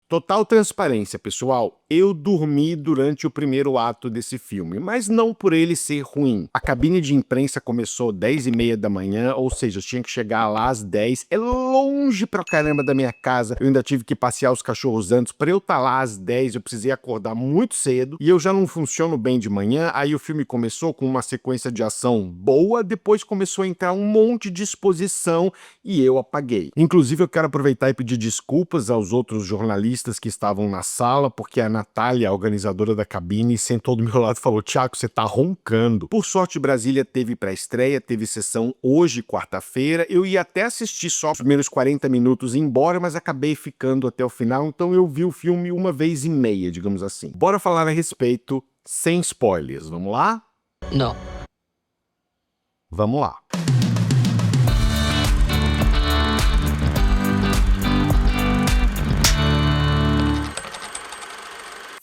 Total transparência, pessoal. Eu dormi durante o primeiro ato desse filme, mas não por ele ser ruim. A cabine de imprensa começou 10h30 da manhã, ou seja, eu tinha que chegar lá às 10. É longe pra caramba da minha casa. Eu ainda tive que passear os cachorros antes. Pra eu estar lá às 10, eu precisei acordar muito cedo. E eu já não funciono bem de manhã. Aí o filme começou com uma sequência de ação boa, depois começou a entrar um monte de exposição e eu apaguei. Inclusive, eu quero aproveitar e pedir desculpas aos outros jornalistas que estavam na sala, porque a Natália, a organizadora da cabine, sentou do meu lado e falou: Thiago, você tá roncando. Por sorte, Brasília teve pré-estreia, teve sessão hoje, quarta-feira. Eu ia até assistir só os primeiros 40 minutos e ir embora, mas acabei ficando até o final, então eu vi o filme uma vez e meia, digamos assim. Bora falar a respeito sem spoilers, vamos lá? Não. Vamos lá.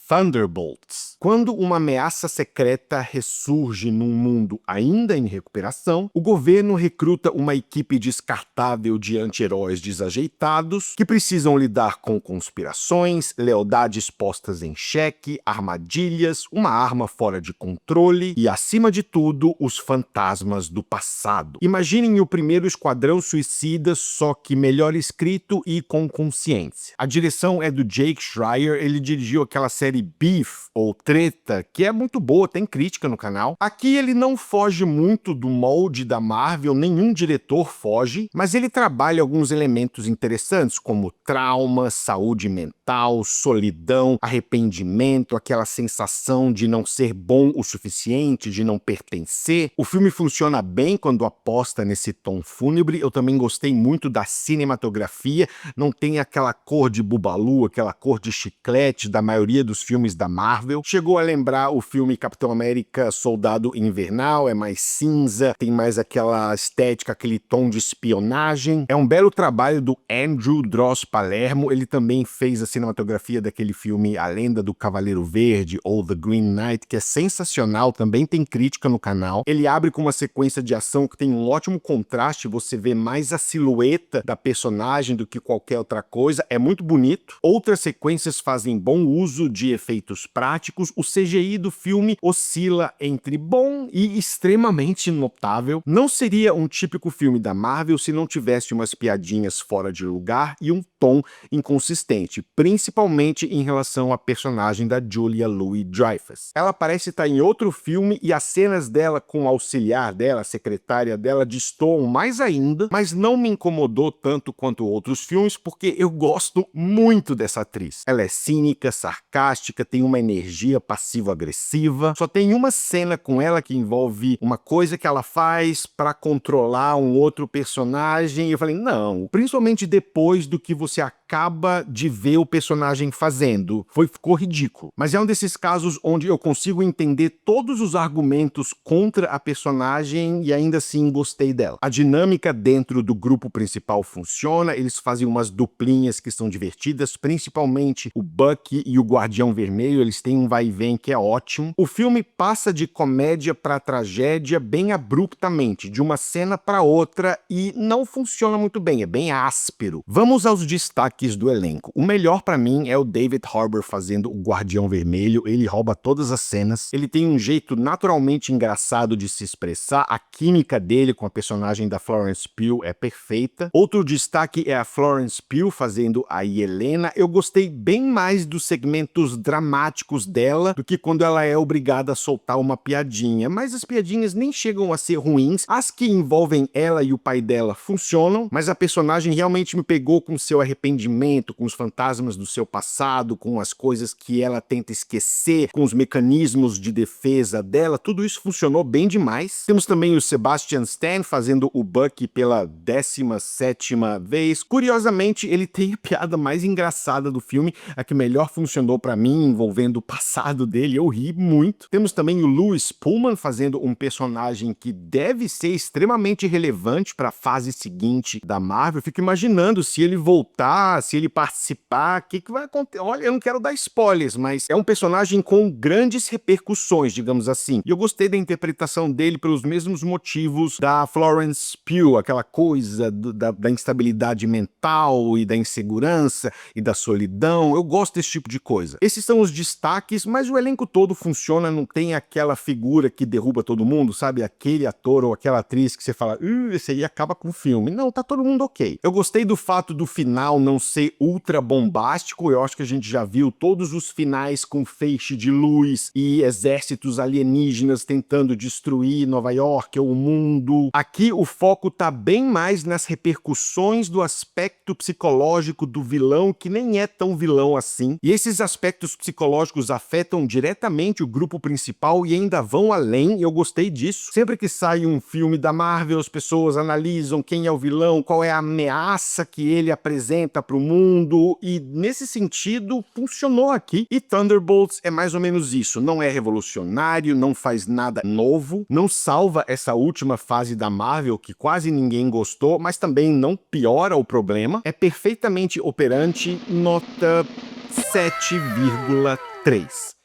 Thunderbolts. Quando uma ameaça secreta ressurge num mundo ainda em recuperação, o governo recruta uma equipe descartável de anti-heróis desajeitados que precisam lidar com conspirações, lealdades postas em xeque, armadilhas, uma arma fora de controle e, acima de tudo, os fantasmas do passado. Imaginem o primeiro Esquadrão Suicida, só que melhor escrito e com consciência. A direção é do Jake Schreier, ele dirigiu aquela série Beef, ou Treta, que é muito boa, tem crítica no canal. Aqui ele não foge muito do molde da Marvel, nenhum diretor foge, mas ele trabalha alguns elementos interessantes, como trauma, saúde mental, solidão, arrependimento, aquela sensação de não ser bom o suficiente, de não pertencer. O filme funciona bem quando aposta nesse tom fúnebre. Eu também gostei muito da cinematografia, não tem aquela cor de bubalu, aquela cor de chiclete da maioria dos filmes da Marvel. Chegou a lembrar o filme Capitão América Soldado Invernal, é mais cinza, tem mais aquela estética, aquele tom de espionagem. É um belo trabalho do Andrew Dross Palermo, ele também fez a cinematografia daquele filme A Lenda do Cavaleiro Verde, ou The Green Knight, que é sensacional, também tem crítica no canal. Ele abre com uma sequência de ação que tem um ótimo contraste, você vê mais a silhueta da personagem do que qualquer outra coisa, é muito bonito. Outras sequências fazem bom uso de efeitos práticos, o CGI do filme oscila entre bom e extremamente notável. Não seria um típico filme da Marvel se não tivesse umas piadinhas fora de lugar e um tom inconsistente, principalmente em relação à personagem da Julia Louis-Dreyfus. Ela parece estar em outro filme e as cenas dela com o auxiliar dela, a secretária dela, destoam mais ainda, mas não me incomodou tanto quanto outros filmes, porque eu gosto muito dessa atriz. Ela é cínica, sarcástica, tem uma energia passivo-agressiva. Só tem uma cena com ela que envolve uma coisa que ela faz para controlar um outro personagem. E eu falei, não, principalmente depois do que você acaba de ver o personagem fazendo. Ficou ridículo. Mas é um desses casos onde eu consigo entender todos os argumentos contra a personagem e ainda assim gostei dela. A dinâmica dentro do grupo principal funciona, eles fazem umas duplinhas que são divertidas, principalmente o Bucky e o Guardião Vermelho, eles têm um vai e vem que é ótimo. O filme passa de comédia para tragédia bem abruptamente, de uma cena para outra, e não funciona muito bem, é bem áspero. Vamos aos destaques do elenco. O melhor para mim é o David Harbour fazendo o Guardião Vermelho, ele rouba todas as cenas, ele tem um jeito naturalmente engraçado de se expressar, a química dele com a personagem da Florence Pugh é perfeita. Outro destaque é a Florence Pugh fazendo a Yelena. Eu gostei bem mais dos segmentos dramáticos dela do que quando ela é obrigada a soltar uma piadinha, mas as piadinhas nem chegam a ser ruins. As que envolvem ela e o pai dela funcionam, mas a personagem realmente me pegou com seu arrependimento, com os fantasmas do seu passado, com as coisas que ela tenta esquecer, com os mecanismos de defesa dela. Tudo isso funcionou bem demais. Temos também o Sebastian Stan fazendo o Bucky pela 17ª vez. Curiosamente, ele tem a piada mais engraçada do filme, a que melhor funcionou pra mim, envolvendo o passado engraçado dele, eu ri muito. Temos também o Louis Pullman fazendo um personagem que deve ser extremamente relevante para a fase seguinte da Marvel. Eu fico imaginando se ele voltar, se ele participar, o que vai acontecer. Olha, eu não quero dar spoilers, mas é um personagem com grandes repercussões, digamos assim. E eu gostei da interpretação dele pelos mesmos motivos da Florence Pugh, aquela coisa da instabilidade mental e da insegurança e da solidão. Eu gosto desse tipo de coisa. Esses são os destaques, mas o elenco todo funciona, não tem aquela figura que derruba todo mundo, sabe? Aquele ator ou aquela atriz que você fala, esse aí acaba com o filme. Não, tá todo mundo ok. Eu gostei do fato do final não ser ultra bombástico, eu acho que a gente já viu todos os finais com feixe de luz e exércitos alienígenas tentando destruir Nova York ou o mundo. Aqui o foco tá bem mais nas repercussões do aspecto psicológico do vilão, que nem é tão vilão assim. E esses aspectos psicológicos afetam diretamente o grupo principal e ainda vão além, e eu gostei disso. Sempre que sai um filme da Marvel, as pessoas analisam quem é o vilão, qual é a ameaça que ele apresenta para o mundo, e nesse sentido funcionou aqui. E Thunderbolts é mais ou menos isso, não é revolucionário, não faz nada novo, não salva essa última fase da Marvel que quase ninguém gostou, mas também não piora o problema, é perfeitamente operante, nota 7,3.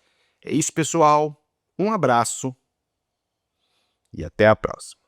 É isso, pessoal. Um abraço e até a próxima.